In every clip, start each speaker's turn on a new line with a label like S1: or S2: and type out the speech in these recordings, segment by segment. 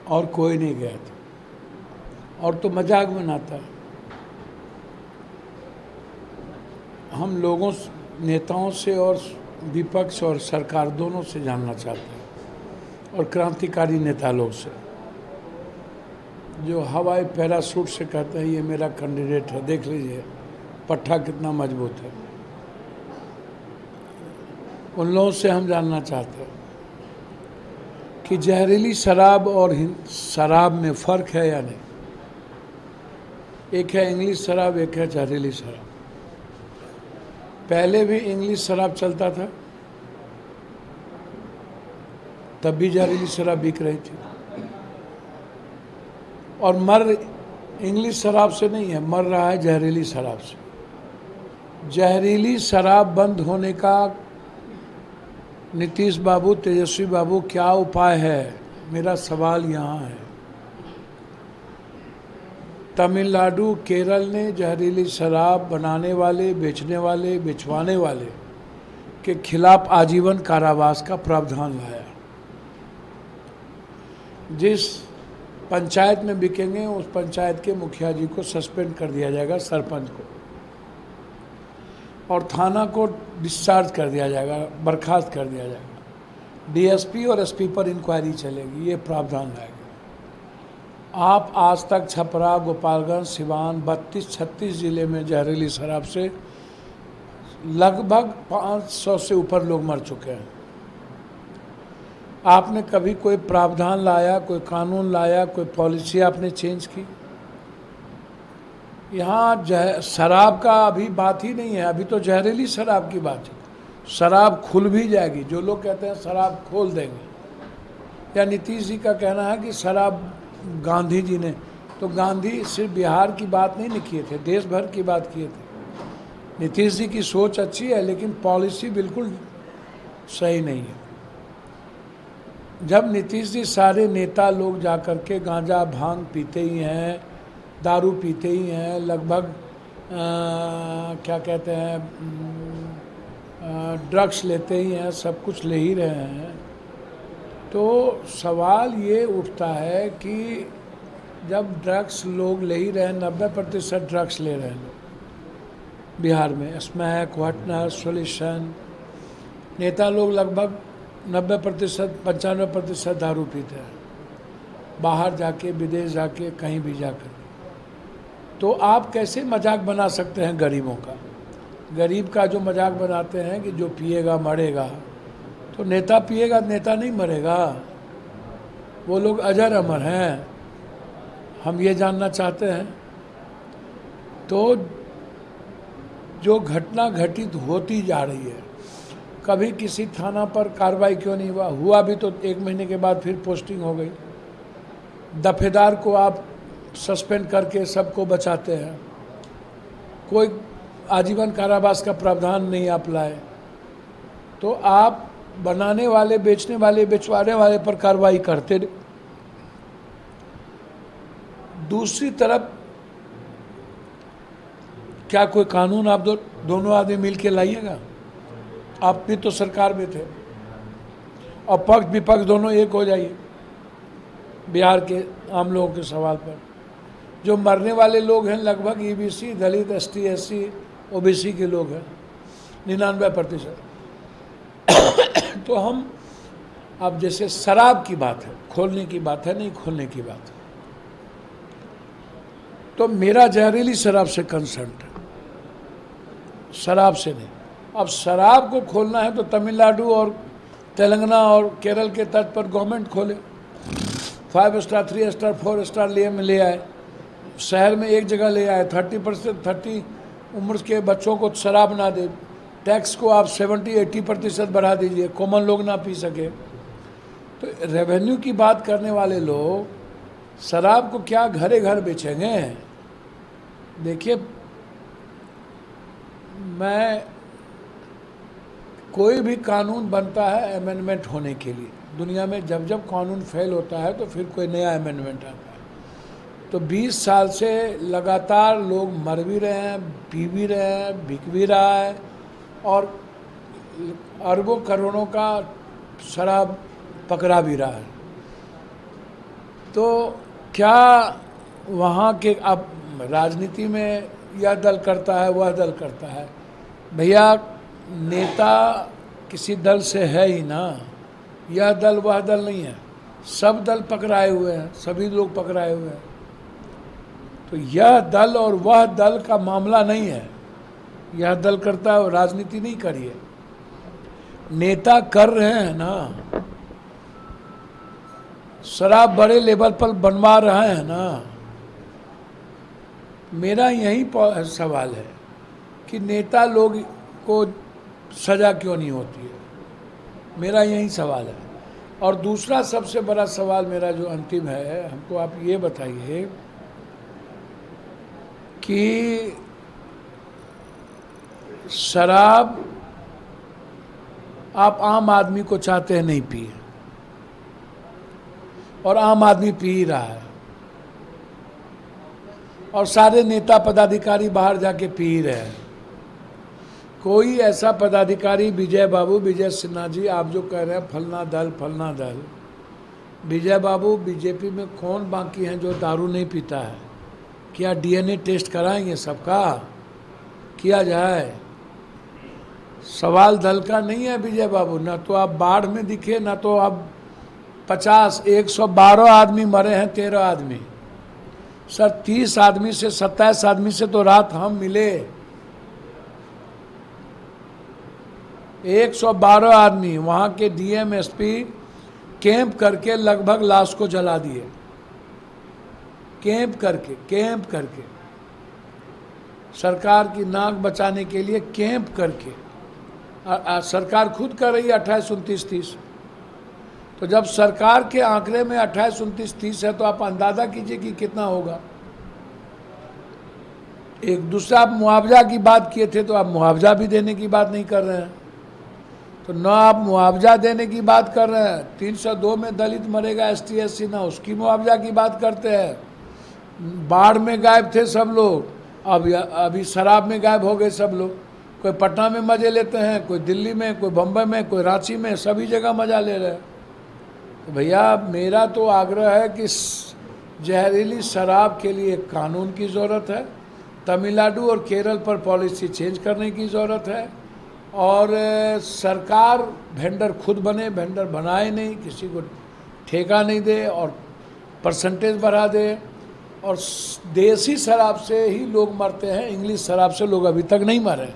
S1: और कोई नहीं गया था, और तो मजाक बनाता है। हम लोगों नेताओं से और विपक्ष और सरकार दोनों से जानना चाहते हैं, और क्रांतिकारी नेता लोग से, जो हवाई पैराशूट से कहते हैं ये मेरा कैंडिडेट है, देख लीजिए पट्टा कितना मजबूत है। उन लोगों से हम जानना चाहते हैं कि जहरीली शराब और शराब में फ़र्क है या नहीं। एक है इंग्लिश शराब, एक है जहरीली शराब। पहले भी इंग्लिश शराब चलता था, तब भी जहरीली शराब बिक रही थी, और मर इंग्लिश शराब से नहीं है, मर रहा है जहरीली शराब से। जहरीली शराब बंद होने का नीतीश बाबू, तेजस्वी बाबू क्या उपाय है, मेरा सवाल यहाँ है। तमिलनाडु, केरल ने जहरीली शराब बनाने वाले, बेचने वाले, बिचवाने वाले के खिलाफ आजीवन कारावास का प्रावधान लाया। जिस पंचायत में बिकेंगे उस पंचायत के मुखिया जी को सस्पेंड कर दिया जाएगा, सरपंच को, और थाना को डिस्चार्ज कर दिया जाएगा, बर्खास्त कर दिया जाएगा। डीएसपी और एसपी पर इंक्वायरी चलेगी, ये प्रावधान लाएगा। आप आज तक छपरा, गोपालगंज, सिवान, 32-36 जिले में जहरीली शराब से लगभग 500 से ऊपर लोग मर चुके हैं। आपने कभी कोई प्रावधान लाया, कोई कानून लाया, कोई पॉलिसी आपने चेंज की? यहाँ शराब का अभी बात ही नहीं है, अभी तो जहरीली शराब की बात है। शराब खुल भी जाएगी, जो लोग कहते हैं शराब खोल देंगे, या नीतीश जी का कहना है कि शराब गांधी जी ने, तो गांधी सिर्फ बिहार की बात नहीं किए थे, देश भर की बात किए थे। नीतीश जी की सोच अच्छी है, लेकिन पॉलिसी बिल्कुल सही नहीं है। जब नीतीश जी सारे नेता लोग जा कर के गांजा भांग पीते ही हैं, दारू पीते ही हैं, लगभग क्या कहते हैं, ड्रग्स लेते ही हैं, सब कुछ ले ही रहे हैं, तो सवाल ये उठता है कि जब ड्रग्स लोग ले ही रहे हैं, 90% ड्रग्स ले रहे हैं बिहार में, स्मैक, व्हाटनर, सॉल्यूशन, नेता लोग लगभग 90%, 95% दारू पीते हैं, बाहर जाके, विदेश जाके, कहीं भी जाकर। तो आप कैसे मजाक बना सकते हैं गरीबों का? गरीब का जो मजाक बनाते हैं कि जो पिएगा मरेगा, तो नेता पिएगा, नेता नहीं मरेगा, वो लोग अजर अमर हैं। हम ये जानना चाहते हैं। तो जो घटना घटित होती जा रही है, कभी किसी थाना पर कार्रवाई क्यों नहीं हुआ भी तो 1 महीने के बाद फिर पोस्टिंग हो गई। दफेदार को आप सस्पेंड करके सबको बचाते हैं, कोई आजीवन कारावास का प्रावधान नहीं आप लाए, तो आप बनाने वाले, बेचने वाले, बेचवाने वाले पर कार्रवाई करते नहीं। दूसरी तरफ क्या कोई कानून आप दोनों आदमी मिल के लाइएगा? आप भी तो सरकार में थे, और पक्ष विपक्ष दोनों एक हो जाइए बिहार के आम लोगों के सवाल पर। जो मरने वाले लोग हैं लगभग ईबीसी, दलित, एसटी, एससी, ओबीसी के लोग हैं, 99%। तो हम, अब जैसे शराब की बात है, खोलने की बात है, नहीं खोलने की बात है, तो मेरा जहरीली शराब से कंसर्न है, शराब से नहीं। अब शराब को खोलना है तो तमिलनाडु और तेलंगाना और केरल के तट पर गवर्नमेंट खोले, 5 स्टार, 3 स्टार, 4 स्टार ले आए, शहर में एक जगह ले आए, 30% उम्र के बच्चों को शराब ना दे, टैक्स को आप 70-80% बढ़ा दीजिए, कॉमन लोग ना पी सके। तो रेवेन्यू की बात करने वाले लोग शराब को क्या घरे घर बेचेंगे? देखिए, मैं, कोई भी कानून बनता है अमेंडमेंट होने के लिए। दुनिया में जब जब कानून फेल होता है तो फिर कोई नया अमेंडमेंट आता है। तो 20 साल से लगातार लोग मर भी रहे हैं, पी भी रहे हैं, बिक भी रहा है, और अरबों करोड़ों का शराब पकड़ा भी रहा है। तो क्या वहाँ के अब राजनीति में यह दल करता है वह दल करता है, भैया नेता किसी दल से है ही ना, यह दल वह दल नहीं है, सब दल पकड़ाए हुए हैं, सभी लोग पकड़ाए हुए हैं। तो यह दल और वह दल का मामला नहीं है, यह दल करता है और राजनीति नहीं करिए। नेता कर रहे हैं ना, शराब बड़े लेवल पर बनवा रहे हैं ना। मेरा यही सवाल है कि नेता लोग को सज़ा क्यों नहीं होती है, मेरा यही सवाल है। और दूसरा सबसे बड़ा सवाल मेरा जो अंतिम है, हमको आप ये बताइए कि शराब आप आम आदमी को चाहते हैं नहीं पिए, और आम आदमी पी ही रहा है, और सारे नेता पदाधिकारी बाहर जाके पी ही रहे हैं। कोई ऐसा पदाधिकारी, विजय बाबू, विजय सिन्हा जी, आप जो कह रहे हैं फलना दल, विजय बाबू बीजेपी में कौन बाकी हैं जो दारू नहीं पीता है? क्या डीएनए टेस्ट कराएंगे सबका? किया जाए। सवाल दल का नहीं है विजय बाबू, ना तो आप बाढ़ में दिखे, ना तो आप 112 आदमी मरे हैं, 13 आदमी। सर 30 आदमी से 27 आदमी से तो रात हम मिले, 112 आदमी वहाँ के डीएम एसपी कैंप करके लगभग लाश को जला दिए, कैंप करके सरकार की नाक बचाने के लिए कैंप करके। सरकार खुद कर रही है 28, 29, 30। तो जब सरकार के आंकड़े में 28, 29, 30 है तो आप अंदाजा कीजिए कि कितना होगा। एक दूसरा आप मुआवजा की बात किए थे, तो आप मुआवजा भी देने की बात नहीं कर रहे हैं। तो ना आप मुआवजा देने की बात कर रहे हैं, 302 में दलित मरेगा ST SC, ना उसकी मुआवजा की बात करते हैं। बाढ़ में गायब थे सब लोग, अभी शराब में गायब हो गए सब लोग। कोई पटना में मज़े लेते हैं, कोई दिल्ली में, कोई बम्बई में, कोई रांची में, सभी जगह मज़ा ले रहे हैं। तो भैया मेरा तो आग्रह है कि जहरीली शराब के लिए कानून की ज़रूरत है, तमिलनाडु और केरल पर पॉलिसी चेंज करने की ज़रूरत है, और सरकार वेंडर खुद बने, वेंडर बनाए नहीं, किसी को ठेका नहीं दे और परसेंटेज बढ़ा दे। और देसी शराब से ही लोग मरते हैं, इंग्लिश शराब से लोग अभी तक नहीं मरे।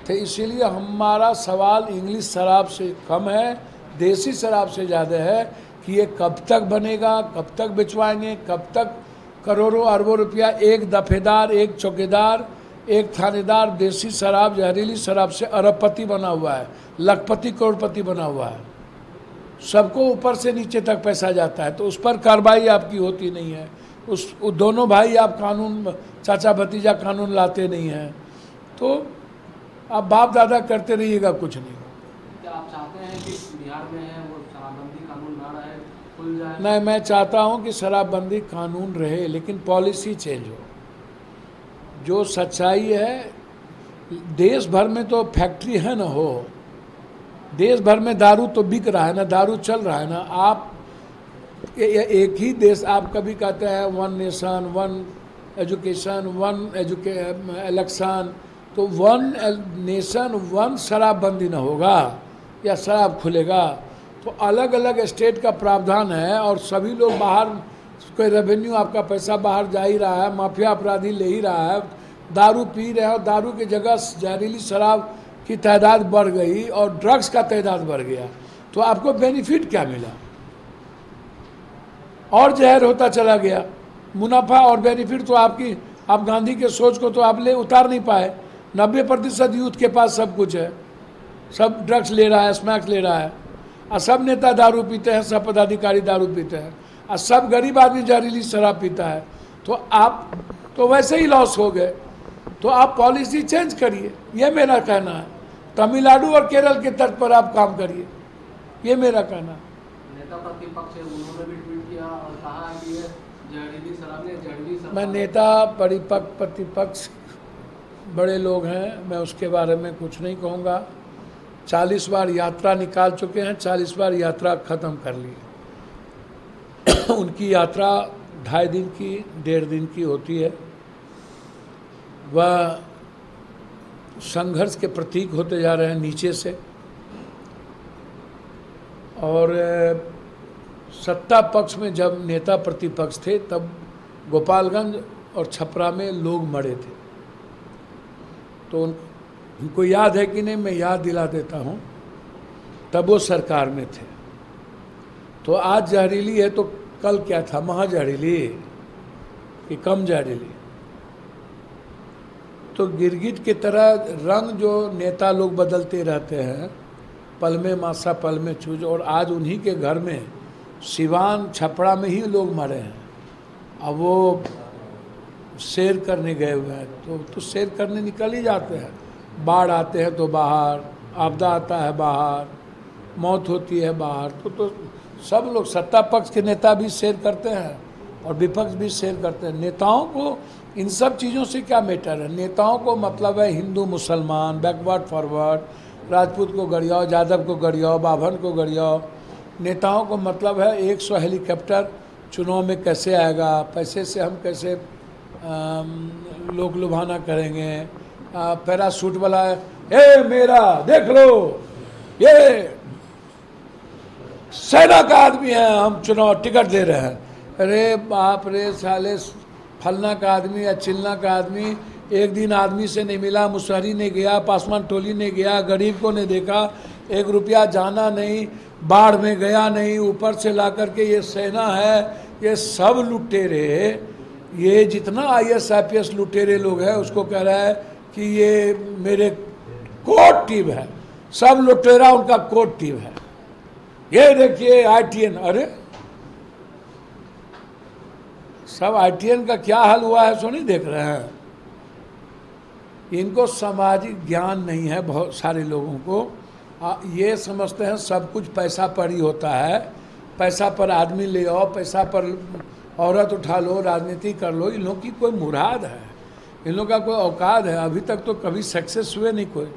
S1: तो इसीलिए हमारा सवाल इंग्लिश शराब से कम है, देसी शराब से ज़्यादा है कि ये कब तक बनेगा, कब तक बिचवाएंगे, कब तक करोड़ों अरबों रुपया एक दफेदार, एक चौकीदार, एक थानेदार देसी शराब, जहरीली शराब से अरबपति बना हुआ है, लखपति करोड़पति बना हुआ है। सबको ऊपर से नीचे तक पैसा जाता है, तो उस पर कार्रवाई आपकी होती नहीं है। उस दोनों भाई आप कानून, चाचा भतीजा कानून लाते नहीं हैं, तो आप बाप दादा करते रहिएगा, कुछ नहीं।
S2: क्या आप चाहते हैं कि बिहार में है वो शराबबंदी कानून ना रहे, खुल जाए?
S1: नहीं, मैं चाहता हूं कि शराबबंदी कानून रहे, लेकिन पॉलिसी चेंज हो। जो सच्चाई है, देश भर में तो फैक्ट्री है ना, हो देश भर में दारू तो बिक रहा है ना, दारू चल रहा है ना। आप एक ही देश, आप कभी कहते हैं 1 नेशन 1 एजुकेशन 1 इलेक्शन, तो 1 नेशन 1 शराबबंदी ना होगा या शराब खुलेगा, तो अलग अलग स्टेट का प्रावधान है, और सभी लोग बाहर, कोई रेवेन्यू आपका पैसा बाहर जा ही रहा है, माफिया अपराधी ले ही रहा है, दारू पी रहे हैं, और दारू की जगह जहरीली शराब की तादाद बढ़ गई और ड्रग्स का तादाद बढ़ गया, तो आपको बेनिफिट क्या मिला? और जहर होता चला गया। मुनाफा और बेनिफिट तो आपकी, आप गांधी के सोच को तो आप उतार नहीं पाए। 90% यूथ के पास सब कुछ है, सब ड्रग्स ले रहा है, स्मैक्स ले रहा है, और सब नेता दारू पीते हैं, सब पदाधिकारी दारू पीते हैं, और सब गरीब आदमी जहरीली शराब पीता है। तो आप तो वैसे ही लॉस हो गए। तो आप पॉलिसी चेंज करिए, ये मेरा कहना है। तमिलनाडु और केरल के तट पर आप काम करिए, ये मेरा कहना है।
S2: नेता प्रतिपक्ष है, उन्होंने भी ट्वीट किया और कहा कि ये जहरीली शराब ने जहरीली शराब।
S1: मैं नेता परिपक्ष प्रतिपक्ष बड़े लोग हैं, मैं उसके बारे में कुछ नहीं कहूँगा। 40 बार यात्रा निकाल चुके हैं, 40 बार यात्रा ख़त्म कर ली। उनकी यात्रा 2.5 दिन की 1.5 दिन की होती है। वह संघर्ष के प्रतीक होते जा रहे हैं नीचे से, और सत्ता पक्ष में जब नेता प्रतिपक्ष थे तब गोपालगंज और छपरा में लोग मरे थे। तो उनको याद है कि नहीं, मैं याद दिला देता हूँ। तब वो सरकार में थे। तो आज जहरीली है तो कल क्या था, महाजहरीली कि कम जहरीली। तो गिरगिट की तरह रंग जो नेता लोग बदलते रहते हैं, पल में मासा पल में चूज, और आज उन्हीं के घर में सिवान छपरा में ही लोग मरे हैं। अब वो सैर करने गए हुए हैं तो सैर करने निकल ही जाते हैं। बाढ़ आते हैं तो बाहर, आपदा आता है बाहर, मौत होती है बाहर। तो सब लोग, सत्ता पक्ष के नेता भी सैर करते हैं और विपक्ष भी सैर करते हैं। नेताओं को इन सब चीज़ों से क्या मैटर है? नेताओं को मतलब है हिंदू मुसलमान, बैकवर्ड फॉरवर्ड, राजपूत को गरियाओ, यादव को गरियाओ, बाभन को गरियाओ। नेताओं को मतलब है 100 हेलीकॉप्टर चुनाव में कैसे आएगा, पैसे से हम कैसे लोग लुभाना करेंगे। पैरासूट वाला ए मेरा देख लो, ये सेना का आदमी है, हम चुनाव टिकट दे रहे हैं। अरे बाप रे साले, फलना का आदमी या चिलना का आदमी एक दिन आदमी से नहीं मिला, मुसहरी ने गया, पासवान टोली ने गया, गरीब को नहीं देखा, 1 रुपया जाना नहीं, बाढ़ में गया नहीं, ऊपर से ला करके ये सेना है। ये सब लुटेरे, ये जितना IAS IPS लुटेरे लोग हैं उसको कह रहा है कि ये मेरे कोर्ट टीम है। सब लुटेरा उनका कोर्ट टीम है। ये देखिए ITN, अरे सब ITN का क्या हाल हुआ है सो नहीं देख रहे हैं। इनको सामाजिक ज्ञान नहीं है बहुत सारे लोगों को। ये समझते हैं सब कुछ पैसा पर ही होता है। पैसा पर आदमी ले आओ, पैसा पर औरत उठा लो, राजनीति कर लो। इन लोग की कोई मुराद है, इन लोग का कोई औकात है? अभी तक तो कभी सक्सेस हुए नहीं कोई।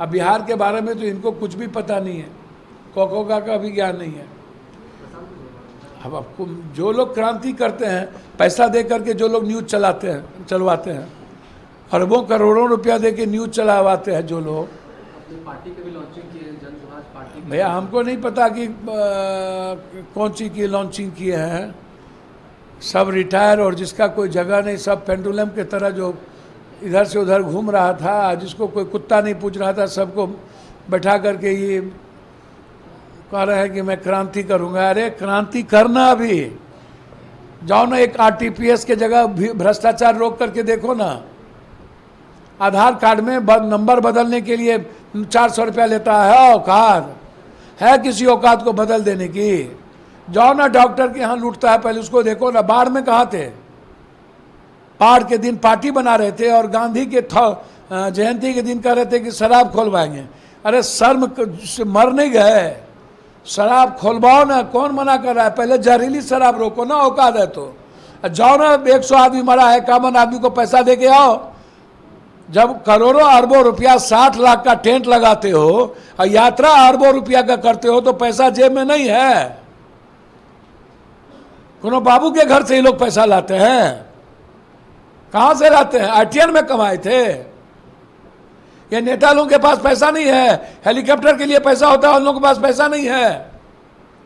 S1: अब बिहार के बारे में तो इनको कुछ भी पता नहीं है, कोकोका का भी ज्ञान नहीं है। अब आपको जो लोग क्रांति करते हैं, पैसा दे करके जो लोग न्यूज़ चलवाते हैं, अरबों करोड़ों रुपया दे के न्यूज़ चलावाते हैं जो लोग।
S2: पार्टी के भी लॉन्चिंग की है, जन सुराज पार्टी।
S1: भैया हमको नहीं पता कि कौन सी की लॉन्चिंग किए हैं। सब रिटायर और जिसका कोई जगह नहीं, सब पेंडुलम के तरह जो इधर से उधर घूम रहा था, जिसको कोई कुत्ता नहीं पूछ रहा था, सबको बैठा करके ये कह रहे हैं कि मैं क्रांति करूंगा। अरे क्रांति करना, अभी जाओ ना, एक RTPS के जगह भ्रष्टाचार रोक करके देखो ना। आधार कार्ड में नंबर बदलने के लिए 400 रुपया लेता है। औकात है किसी औकात को बदल देने की? जाओ ना डॉक्टर के यहाँ लूटता है, पहले उसको देखो ना। बाढ़ में कहाँ थे? बाढ़ के दिन पार्टी बना रहे थे और गांधी के जयंती के दिन कह रहे थे कि शराब खोलवाएंगे। अरे शर्म से मर नहीं गए? शराब खोलवाओ ना, कौन मना कर रहा है? पहले जहरीली शराब रोको ना, औकात है तो। जाओ ना, 100 आदमी मरा है, कामन आदमी को पैसा दे के आओ। जब करोड़ों अरबों रुपया 60 लाख का टेंट लगाते हो और यात्रा अरबों रुपया का करते हो तो पैसा जेब में नहीं है। कोनो बाबू के घर से ही लोग पैसा लाते हैं। कहां से लाते हैं? ITN में कमाए थे। ये नेता लोगों के पास पैसा नहीं है, हेलीकॉप्टर के लिए पैसा होता है, उन लोगों के पास पैसा नहीं है।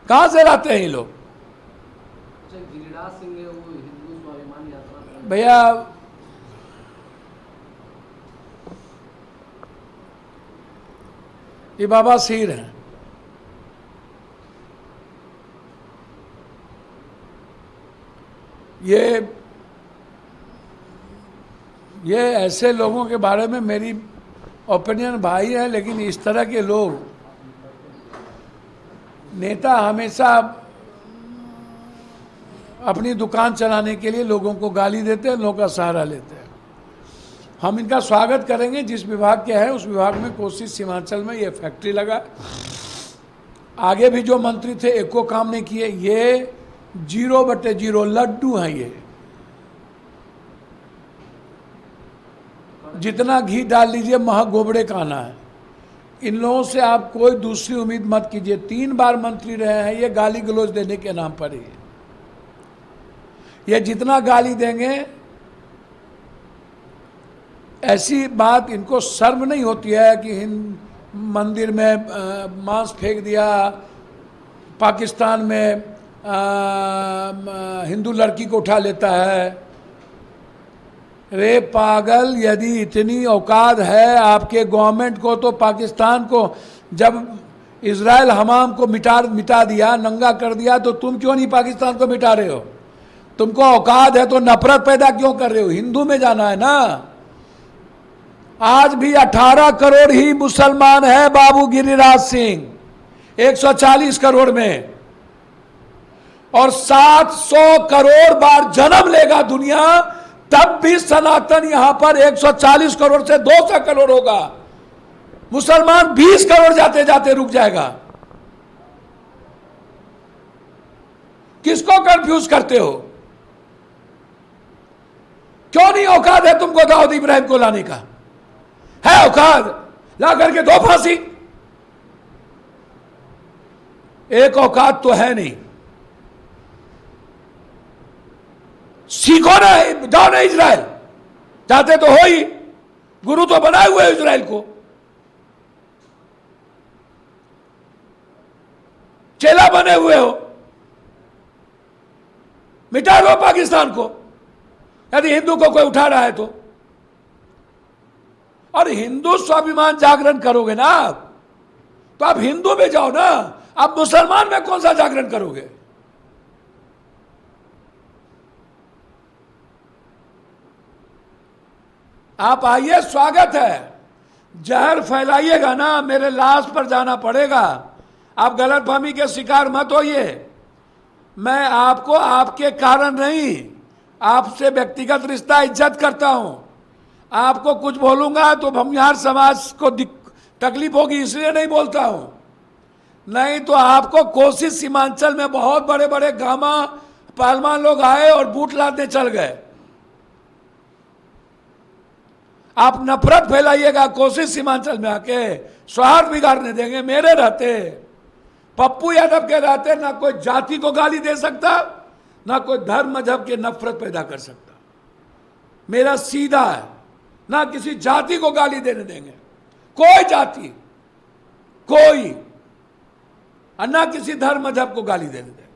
S1: कहां से लाते हैं ये लोग?
S2: गिरिराज सिंह ने वो हिंदू स्वाभिमान यात्रा,
S1: भैया ये बाबा सीर हैं। ये ऐसे लोगों के बारे में मेरी ओपिनियन भाई है, लेकिन इस तरह के लोग नेता हमेशा अपनी दुकान चलाने के लिए लोगों को गाली देते हैं, लोगों का सहारा लेते हैं। हम इनका स्वागत करेंगे। जिस विभाग के हैं उस विभाग में कोशिश सीमांचल में ये फैक्ट्री लगा। आगे भी जो मंत्री थे एको काम नहीं किए। ये 0/0 लड्डू हैं। ये जितना घी डाल लीजिए महा गोबड़े का आना है। इन लोगों से आप कोई दूसरी उम्मीद मत कीजिए। 3 बार मंत्री रहे हैं, ये गाली गलौज देने के नाम पर ही। ये जितना गाली देंगे, ऐसी बात इनको शर्म नहीं होती है कि मंदिर में मांस फेंक दिया, पाकिस्तान में हिंदू लड़की को उठा लेता है। रे पागल, यदि इतनी औकात है आपके गवर्नमेंट को तो पाकिस्तान को, जब इजराइल हमाम को मिटा दिया, नंगा कर दिया, तो तुम क्यों नहीं पाकिस्तान को मिटा रहे हो? तुमको औकात है तो नफरत पैदा क्यों कर रहे हो? हिंदू में जाना है ना। आज भी 18 करोड़ ही मुसलमान है बाबू गिरिराज सिंह, 140 करोड़ में, और 700 करोड़ बार जन्म लेगा दुनिया, तब भी सनातन यहां पर 140 करोड़ से 200 करोड़ होगा। मुसलमान 20 करोड़ जाते जाते रुक जाएगा। किसको कंफ्यूज करते हो? क्यों नहीं औकात है तुमको दाऊद इब्राहिम को लाने का? है औकात, ला करके दो फांसी। एक औकात तो है नहीं। सीखो ना, जाओ ना इजराइल, चाहते तो हो ही, गुरु तो बनाए हुए इजराइल को, चेला बने हुए हो। मिटा दो पाकिस्तान को यदि हिंदू को कोई उठा रहा है तो। और हिंदू स्वाभिमान जागरण करोगे ना आप, तो आप हिंदू में जाओ ना, आप मुसलमान में कौन सा जागरण करोगे? आप आइए, स्वागत है। जहर फैलाइएगा ना, मेरे लाश पर जाना पड़ेगा। आप गलतफहमी के शिकार मत होइए। मैं आपको आपके कारण नहीं, आपसे व्यक्तिगत रिश्ता इज्जत करता हूं। आपको कुछ बोलूंगा तो भूमिहार समाज को तकलीफ होगी, इसलिए नहीं बोलता हूं। नहीं तो आपको कोसी सीमांचल में बहुत बड़े बड़े गामा पहलवान लोग आए और बूट लादने चल गए। आप नफरत फैलाइएगा कोसी सीमांचल में आके, सौहार्द बिगाड़ने देंगे। मेरे रहते, पप्पू यादव के रहते, ना कोई जाति को गाली दे सकता, ना कोई धर्म मजहब के नफरत पैदा कर सकता। मेरा सीधा है, ना किसी जाति को गाली देने देंगे, कोई जाति, कोई, और ना किसी धर्म मजहब को गाली देने देंगे।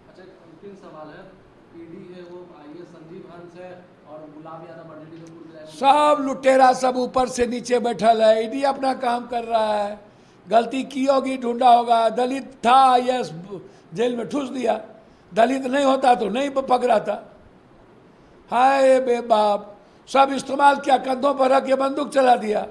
S2: अच्छा, अंतिम सवाल है, ईडी है वो आईएएस संजीव हंस है और गुलाब यादव
S1: सब लुटेरा, सब ऊपर से नीचे बैठल है। ईडी अपना काम कर रहा है, गलती की होगी, ढूंढा होगा। दलित था, आईएएस जेल में ठूस दिया, दलित नहीं होता तो नहीं पकड़ा था। हाय बे बाप, सब इस्तेमाल किया, कंधों पर रख के बंदूक चला दिया।